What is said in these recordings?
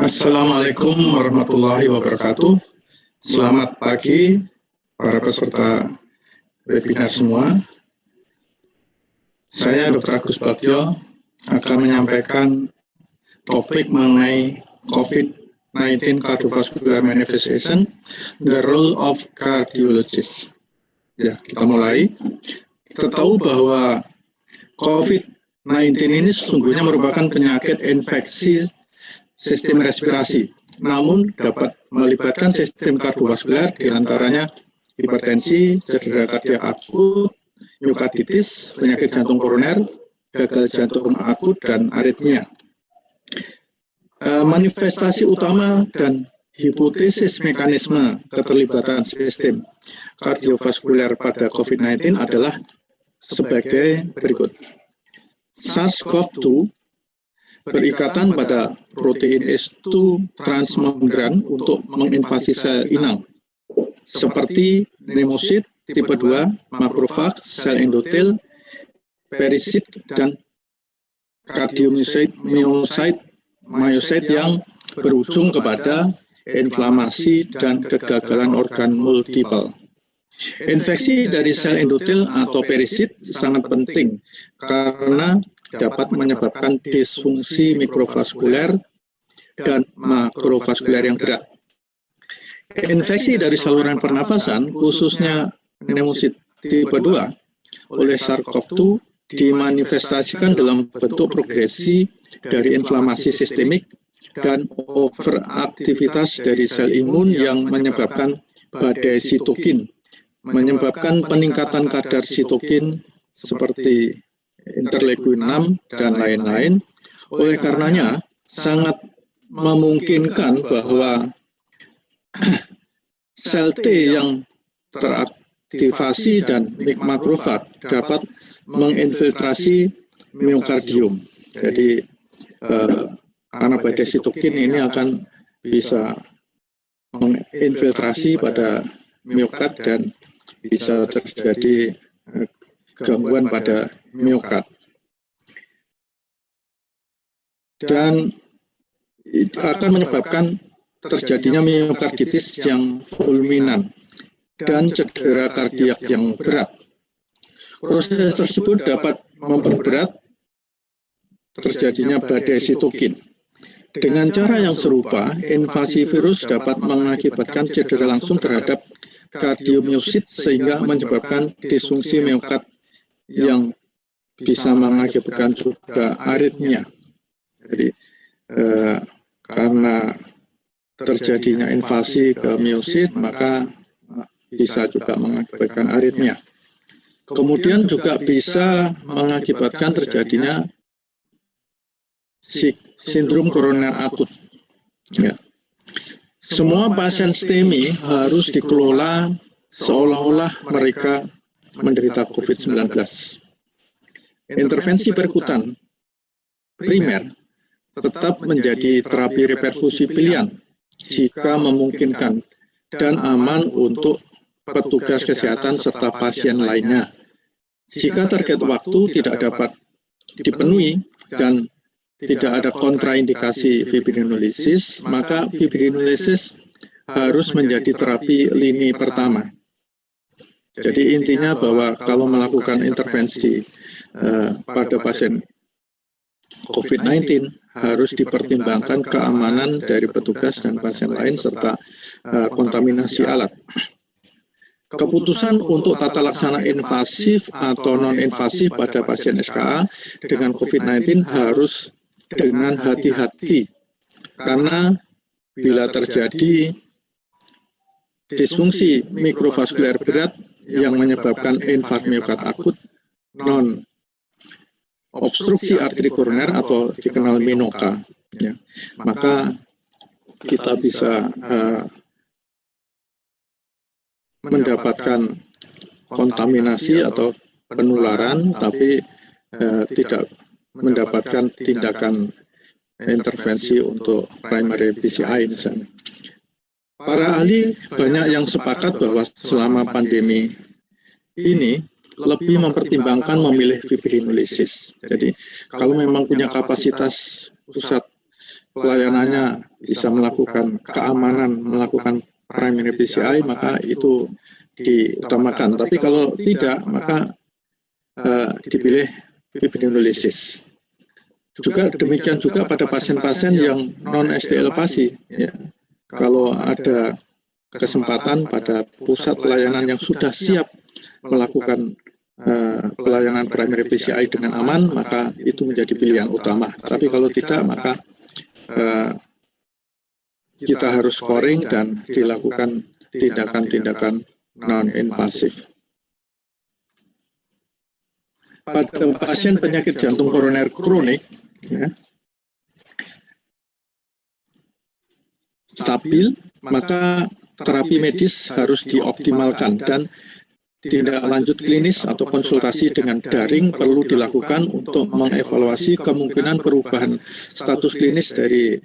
Assalamualaikum warahmatullahi wabarakatuh. Selamat pagi para peserta webinar semua. Saya Dr. Agus Bagio akan menyampaikan topik mengenai COVID-19 cardiovascular manifestation, the role of cardiologist. Ya, kita mulai. Kita tahu bahwa COVID-19 ini sesungguhnya merupakan penyakit infeksi sistem respirasi, namun dapat melibatkan sistem kardiovaskular, diantaranya hipertensi, cedera kardiak akut, miokarditis, penyakit jantung koroner, gagal jantung akut, dan aritmia. Manifestasi utama dan hipotesis mekanisme keterlibatan sistem kardiovaskuler pada COVID-19 adalah sebagai berikut. SARS-CoV-2 berikatan pada protein S2 transmembran untuk menginvasi sel inang, seperti pneumosit tipe 2, makrofag, sel endotel, perisit, dan kardiomyosit yang berujung kepada inflamasi dan kegagalan organ multiple. Infeksi dari sel endotel atau perisit sangat penting karena dapat menyebabkan disfungsi mikrovaskuler dan makrovaskuler yang berat. Infeksi dari saluran pernafasan, khususnya pneumosit tipe 2 oleh SARS-CoV-2 dimanifestasikan dalam bentuk progresi dari inflamasi sistemik dan overaktivitas dari sel imun yang menyebabkan badai sitokin, menyebabkan peningkatan kadar sitokin seperti interleukin 6 dan lain-lain. Oleh karenanya, sangat memungkinkan bahwa sel T yang teraktivasi dan makrofag dapat menginfiltrasi miokardium. Jadi, karena badai sitokin ini akan bisa menginfiltrasi pada miokard dan bisa terjadi gangguan pada miokard, dan akan menyebabkan terjadinya miokarditis yang fulminan dan cedera kardiak yang berat. Proses tersebut dapat memperberat terjadinya badai sitokin. Dengan cara yang serupa, invasi virus dapat mengakibatkan cedera langsung terhadap kardiomyosit sehingga menyebabkan disfungsi miokard yang bisa mengakibatkan juga aritmia. Jadi karena terjadinya invasi ke myosit, maka bisa juga mengakibatkan aritmia. Kemudian juga bisa mengakibatkan terjadinya sindrom koroner akut. Ya. Semua pasien STEMI harus dikelola seolah-olah mereka menderita COVID-19. Intervensi perkutan primer tetap menjadi terapi reperfusi pilihan jika memungkinkan dan aman untuk petugas kesehatan serta pasien lainnya. Jika target waktu tidak dapat dipenuhi dan tidak ada kontraindikasi fibrinolisis, maka fibrinolisis harus menjadi terapi lini pertama. Jadi intinya bahwa kalau melakukan intervensi pada pasien COVID-19 harus dipertimbangkan keamanan dari petugas dan pasien lain serta kontaminasi alat. Keputusan untuk tata laksana invasif atau non-invasif pada pasien SKA dengan COVID-19 harus dengan hati-hati, karena bila terjadi disfungsi mikrovaskuler berat yang menyebabkan infark miokard akut, non-obstruksi arteri koroner atau dikenal MINOCA, ya, maka kita bisa mendapatkan kontaminasi atau penularan, tapi tidak mendapatkan tindakan intervensi untuk primary PCI misalnya. Para ahli banyak yang sepakat bahwa selama pandemi ini lebih mempertimbangkan memilih fibrinolysis. Jadi kalau memang punya kapasitas pusat pelayanannya bisa melakukan keamanan, melakukan primary PCI, maka itu diutamakan. Tapi kalau tidak, maka dipilih fibrinolysis. Juga demikian juga pada pasien-pasien yang non-ST elevasi. Ya. Kalau ada kesempatan pada pusat pelayanan yang sudah siap melakukan pelayanan primary PCI dengan aman, maka itu menjadi pilihan utama. Tapi kalau tidak, maka kita harus scoring dan dilakukan tindakan-tindakan non-invasif. Pada pasien penyakit jantung koroner kronik, ya, stabil, maka terapi medis harus dioptimalkan dan tindak lanjut klinis atau konsultasi dengan daring perlu dilakukan untuk mengevaluasi kemungkinan perubahan status klinis dari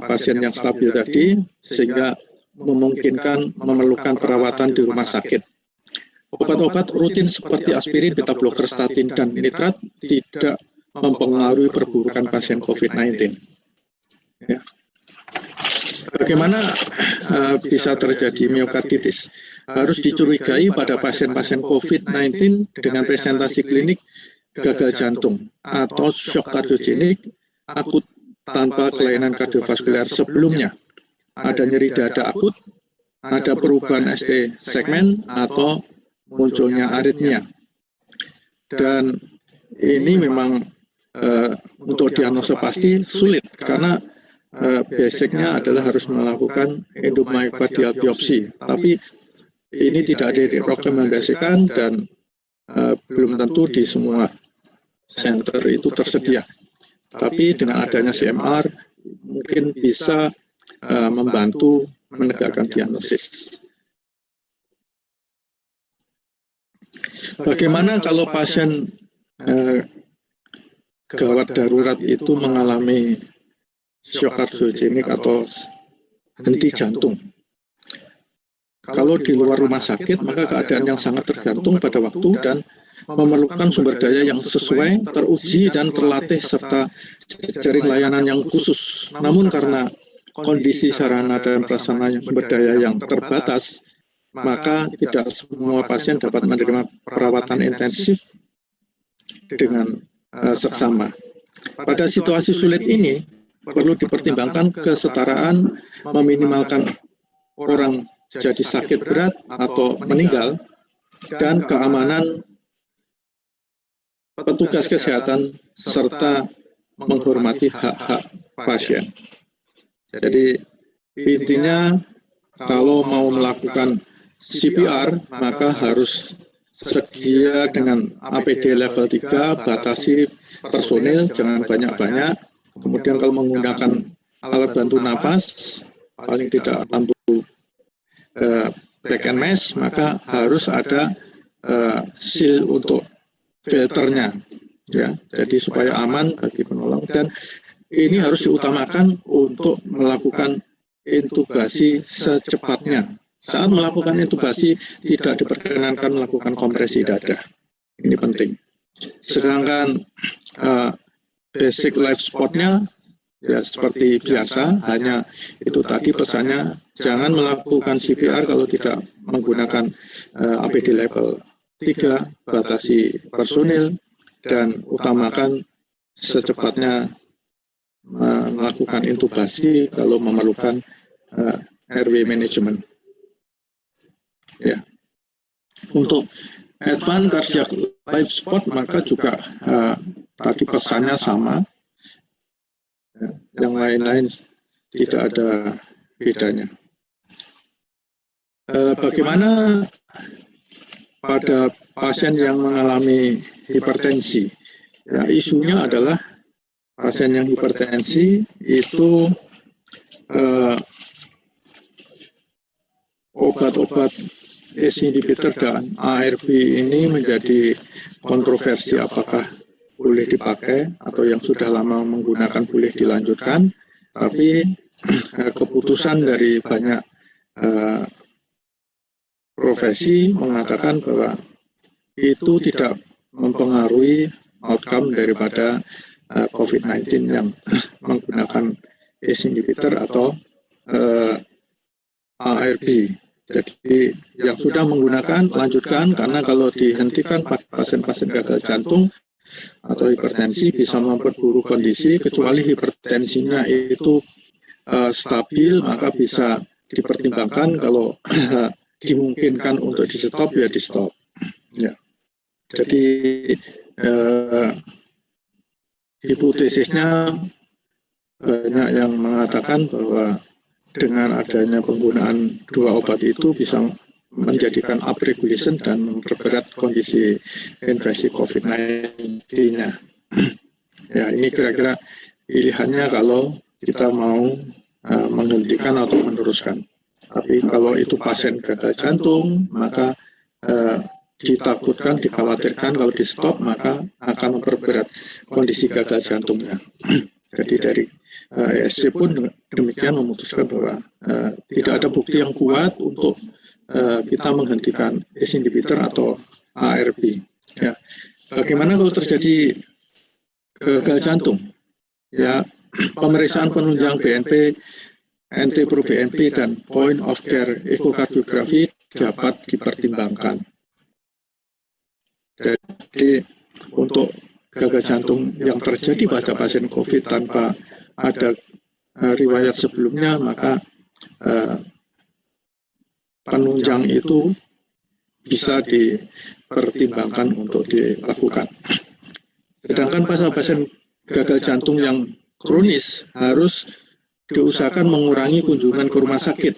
pasien yang stabil tadi sehingga memungkinkan memerlukan perawatan di rumah sakit. Obat-obat rutin seperti aspirin, beta bloker, statin, dan nitrat tidak mempengaruhi perburukan pasien COVID-19. Ya. Bagaimana bisa terjadi miokarditis? Harus dicurigai pada pasien-pasien COVID-19 dengan presentasi klinik gagal jantung atau shock kardiogenik akut tanpa kelainan kardiovaskuler sebelumnya. Ada nyeri dada akut, ada perubahan ST segmen, atau munculnya aritmia. Dan ini memang untuk diagnosa pasti sulit karena basicnya adalah harus melakukan endomyocardial biopsi. Tapi ini tidak direkomendasikan dan belum tentu di semua center itu tersedia. Tapi dengan adanya CMR mungkin bisa membantu menegakkan diagnosis. Bagaimana kalau pasien gawat darurat itu mengalami shock kardiogenik atau henti jantung? Kalau di luar rumah sakit, maka keadaan yang sangat tergantung pada waktu dan memerlukan sumber daya yang sesuai, teruji, dan terlatih, serta jaring layanan yang khusus. Namun karena kondisi sarana dan prasarana sumber daya yang terbatas, maka tidak semua pasien dapat menerima perawatan intensif dengan seksama. Pada situasi sulit ini, perlu dipertimbangkan kesetaraan, meminimalkan orang jadi sakit berat atau meninggal, dan keamanan petugas kesehatan, serta menghormati hak-hak pasien. Jadi intinya kalau mau melakukan CPR, maka harus sedia dengan APD level 3, batasi personil, jangan banyak-banyak. Kemudian kalau menggunakan alat bantu napas, paling tidak lampu back and mask, maka harus ada seal untuk filternya, ya. Jadi supaya aman bagi penolong, dan ini harus diutamakan untuk melakukan intubasi secepatnya. Saat melakukan intubasi tidak diperkenankan melakukan kompresi dada. Ini penting. Sedangkan basic life support-nya ya seperti biasa, hanya itu tadi pesannya, jangan melakukan CPR kalau tidak menggunakan APD level 3, batasi personil, dan utamakan secepatnya melakukan intubasi kalau memerlukan airway management. Ya. Untuk advanced cardiac life support maka juga tadi pesannya sama. Yang lain-lain tidak ada bedanya. Bagaimana pada pasien yang mengalami hipertensi? Ya, isunya adalah pasien yang hipertensi itu obat-obat ACE inhibitor dan ARB ini menjadi kontroversi, apakah boleh dipakai atau yang sudah lama menggunakan boleh dilanjutkan. Tapi keputusan dari banyak profesi mengatakan bahwa itu tidak mempengaruhi outcome daripada COVID-19 yang menggunakan ACE inhibitor atau ARB. Jadi yang sudah menggunakan lanjutkan, karena kalau dihentikan pasien-pasien gagal jantung atau hipertensi bisa memperburuk kondisi, kecuali hipertensinya itu stabil, maka bisa dipertimbangkan kalau dimungkinkan untuk di stop ya di stop. Ya. Jadi hipotesisnya banyak yang mengatakan bahwa dengan adanya penggunaan dua obat itu bisa menjadikan upregulation dan memperberat kondisi infeksi COVID-19-nya. Ya, ini kira-kira pilihannya kalau kita mau menghentikan atau meneruskan. Tapi kalau itu pasien gagal jantung, maka ditakutkan, dikhawatirkan kalau di stop maka akan memperberat kondisi gagal jantungnya. Jadi dari ESC pun demikian memutuskan bahwa tidak ada bukti yang kuat untuk kita menghentikan ACE inhibitor atau ARB. Ya. Bagaimana kalau terjadi gagal jantung? Ya, pemeriksaan penunjang BNP, NT-proBNP dan point of care ekokardiografi dapat dipertimbangkan. Jadi untuk gagal jantung yang terjadi pada pasien COVID tanpa ada riwayat sebelumnya, maka penunjang itu bisa dipertimbangkan untuk dilakukan. Sedangkan pasien gagal jantung yang kronis harus diusahakan mengurangi kunjungan ke rumah sakit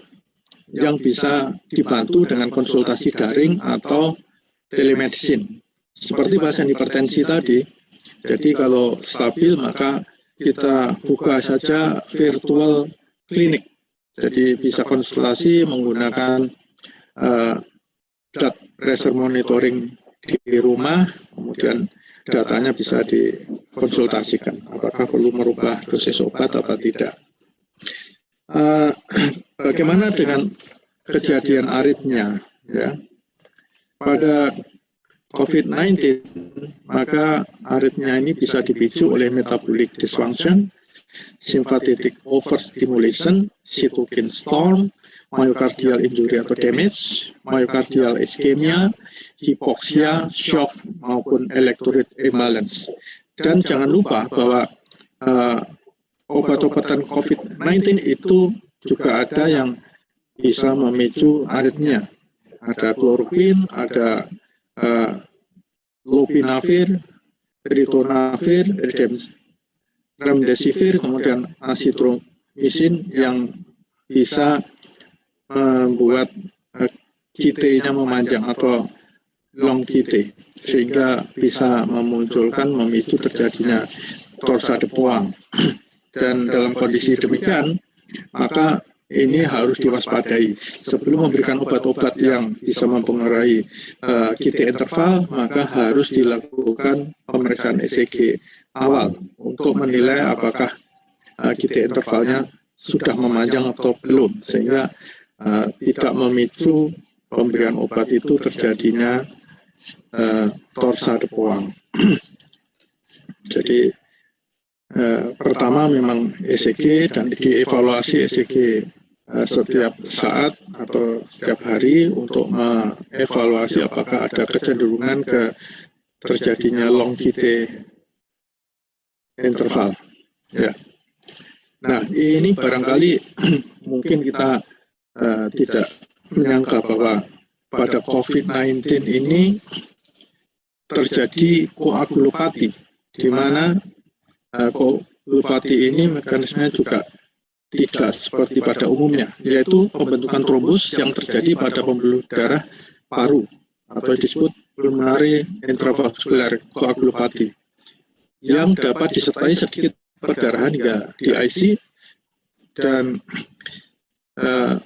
yang bisa dibantu dengan konsultasi daring atau telemedicine. Seperti pasien hipertensi tadi, jadi kalau stabil maka kita buka saja virtual klinik. Jadi bisa konsultasi menggunakan blood pressure monitoring di rumah, kemudian datanya bisa dikonsultasikan. Apakah perlu merubah dosis obat atau tidak. Bagaimana dengan kejadian aritmia? Ya? Pada COVID-19, maka aritmia ini bisa dipicu oleh metabolic dysfunction, sympathetic overstimulation, cytokine storm, myocardial injury atau damage, myocardial ischemia, hipoksia, shock, maupun electrolyte imbalance. Dan jangan lupa bahwa obat-obatan COVID-19 itu juga ada yang bisa memicu aritmia. Ada kloroquine, ada lopinavir, ritonavir, remdesivir, kemudian azithromycin yang bisa membuat QT-nya memanjang atau long QT, sehingga bisa memunculkan, memicu terjadinya torsade Poinct. Dan dalam kondisi demikian, maka ini harus diwaspadai. Sebelum memberikan obat-obat yang bisa mempengaruhi QT interval, maka harus dilakukan pemeriksaan ECG awal untuk menilai apakah QT intervalnya sudah memanjang atau belum, sehingga tidak memicu pemberian obat itu terjadinya torsade Poinct. Jadi pertama memang ECG dan dievaluasi ECG setiap saat atau setiap hari untuk mengevaluasi apakah ada kecenderungan ke terjadinya long QT interval. Ya. Nah, ini barangkali mungkin kita tidak menyangka bahwa pada COVID-19 ini terjadi koagulopati, di mana koagulopati ini mekanismenya juga tidak seperti pada umumnya, yaitu pembentukan trombus yang terjadi pada pembuluh darah paru atau disebut pulmonary intravascular koagulopati, yang dapat disertai sedikit perdarahan hingga DIC, dan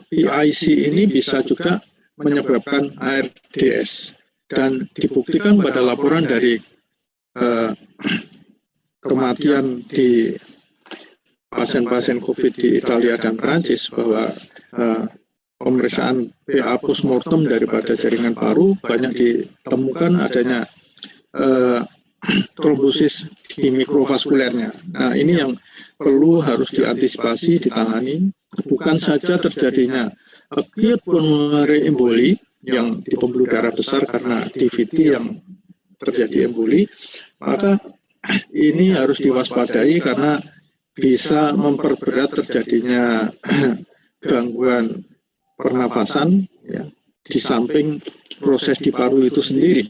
PIC ini bisa juga menyebabkan ARDS, dan dibuktikan pada laporan dari kematian di pasien-pasien COVID di Italia dan Prancis bahwa pemeriksaan PA postmortem daripada jaringan paru, banyak ditemukan adanya trombosis di mikrovaskulernya. Nah, ini yang perlu harus diantisipasi, ditangani. Bukan saja terjadinya acute pulmonary emboli yang di pembuluh darah besar karena DVT yang terjadi emboli, maka ini harus diwaspadai karena bisa memperberat terjadinya gangguan pernafasan, ya, di samping proses di paru itu sendiri.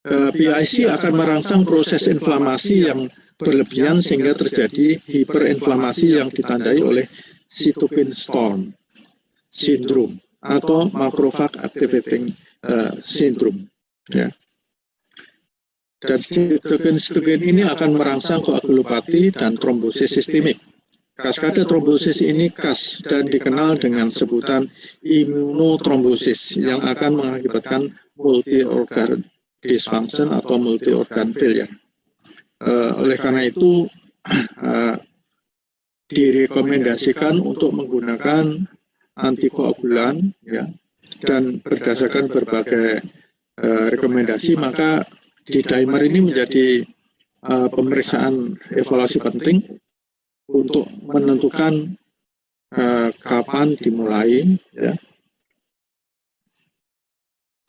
PIC akan merangsang proses inflamasi yang berlebihan sehingga terjadi hiperinflamasi yang ditandai oleh cytokine storm syndrome atau macrophage activating syndrome. Ya. Dan cytokine ini akan merangsang koagulopati dan trombosis sistemik. Kaskade trombosis ini khas dan dikenal dengan sebutan immunotrombosis yang akan mengakibatkan multi-organ dysfunction atau multi-organ failure. Oleh karena itu, direkomendasikan untuk menggunakan antikoagulan, ya, dan berdasarkan berbagai rekomendasi, maka D-dimer ini menjadi pemeriksaan evaluasi penting untuk menentukan kapan dimulai, ya.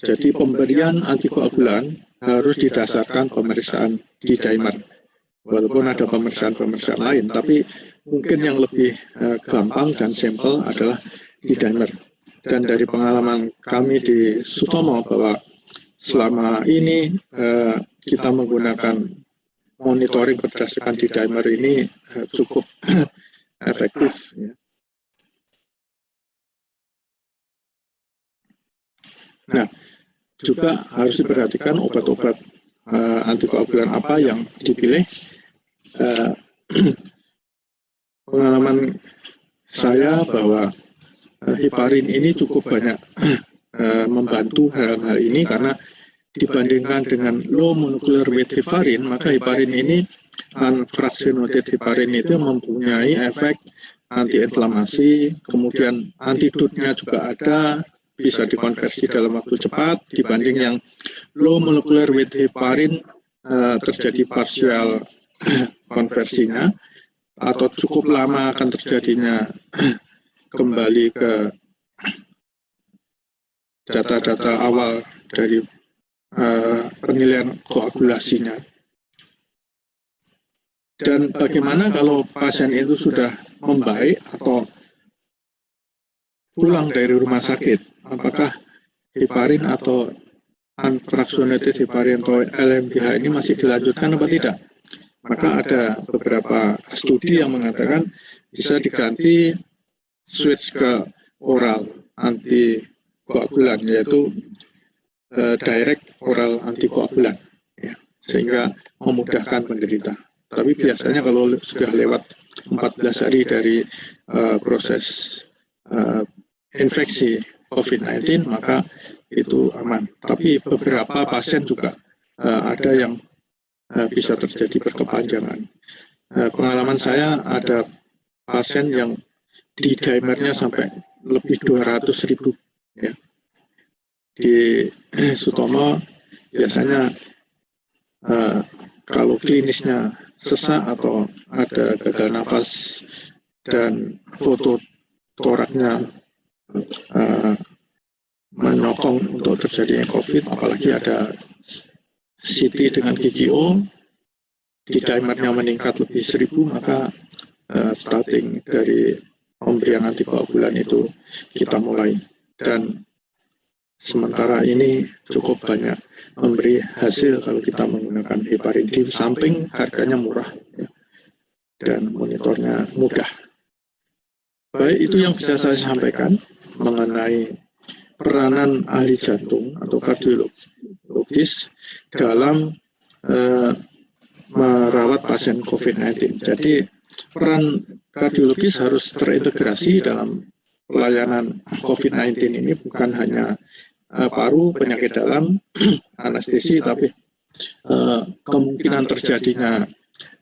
Jadi pemberian antikoagulan harus didasarkan pemeriksaan D-dimer. Walaupun ada pemeriksaan lain, tapi mungkin yang lebih gampang dan simpel adalah D-dimer. Dan dari pengalaman kami di Sutomo bahwa selama ini kita menggunakan monitoring berdasarkan D-dimer ini cukup efektif. Ya. Nah, juga harus diperhatikan obat-obat antikoagulan apa yang dipilih. Pengalaman saya bahwa heparin ini cukup banyak membantu hal-hal ini karena dibandingkan dengan low molecular weight heparin, maka heparin ini unfractionated heparin itu mempunyai efek antiinflamasi, kemudian antidotnya juga ada, bisa dikonversi dalam waktu cepat dibanding yang low molecular weight heparin terjadi partial konversinya atau cukup lama akan terjadinya kembali ke data-data awal dari penilaian koagulasinya. Dan bagaimana kalau pasien itu sudah membaik atau pulang dari rumah sakit, apakah heparin atau unfractionated heparin atau LMDH ini masih dilanjutkan atau tidak? Maka ada beberapa studi yang mengatakan bisa diganti switch ke oral antikoagulan, yaitu direct oral antikoagulan, ya, sehingga memudahkan penderita. Tapi biasanya kalau sudah lewat 14 hari dari proses infeksi COVID-19, maka itu aman. Tapi beberapa pasien juga ada yang bisa terjadi berkepanjangan. Pengalaman saya ada pasien yang D-dimernya sampai lebih 200.000, ya. Di Sutomo biasanya kalau klinisnya sesak atau ada gagal nafas dan foto toraknya menyokong untuk terjadinya COVID, apalagi ada CT dengan GGO, D-dimernya meningkat lebih 1.000, maka starting dari pemberian antikoagulan itu kita mulai. Dan sementara ini cukup banyak memberi hasil kalau kita menggunakan heparin, di samping harganya murah, ya, dan monitornya mudah. Baik, itu yang bisa saya sampaikan mengenai peranan ahli jantung atau kardiologis dalam merawat pasien COVID-19. Jadi peran kardiologis harus terintegrasi dalam pelayanan COVID-19 ini, bukan hanya paru, penyakit dalam, anestesi, tapi kemungkinan terjadinya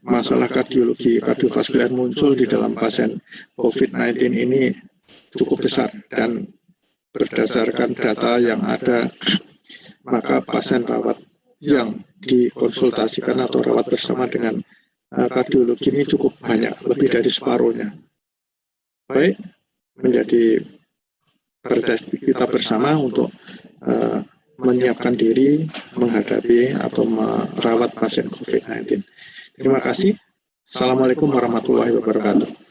masalah kardiologi, kardiovaskuler muncul di dalam pasien COVID-19 ini cukup besar, dan berdasarkan data yang ada, maka pasien rawat yang dikonsultasikan atau rawat bersama dengan kardiologi ini cukup banyak, lebih dari separuhnya. Baik, menjadi perspektif kita bersama untuk menyiapkan diri menghadapi atau merawat pasien COVID-19. Terima kasih. Assalamualaikum warahmatullahi wabarakatuh.